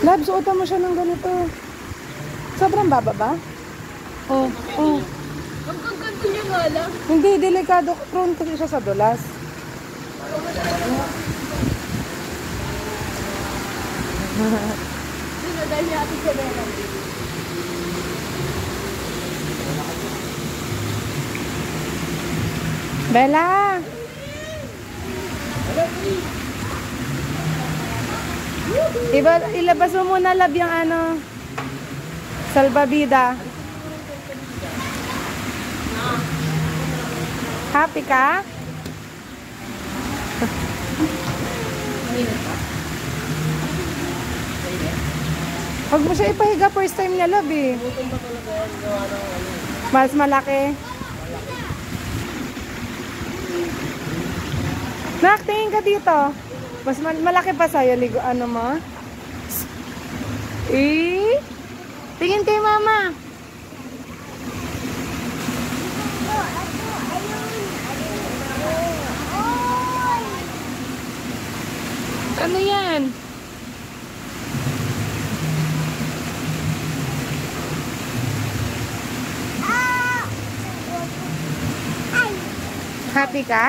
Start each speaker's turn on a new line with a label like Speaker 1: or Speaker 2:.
Speaker 1: Lab, suotan mo siya ng ganito. Sobrang baba ba? Oh, oh.
Speaker 2: Ang gaganda niya nga lang.
Speaker 1: Hindi, delikado. Prone kasi siya sa dulas.
Speaker 2: Sinadal niya ating kamera.
Speaker 1: Bella! Ilabas mo muna, Lab, yung ano, salbabida. Happy ka? Huwag mo siya ipahiga, first time niya, Lab, eh. Mas malaki. Nak, tingin ka dito. Mas malaki pa sa'yo, ligo, ano mo? Eh? Tingin kay mama. Ano yan? Happy ka?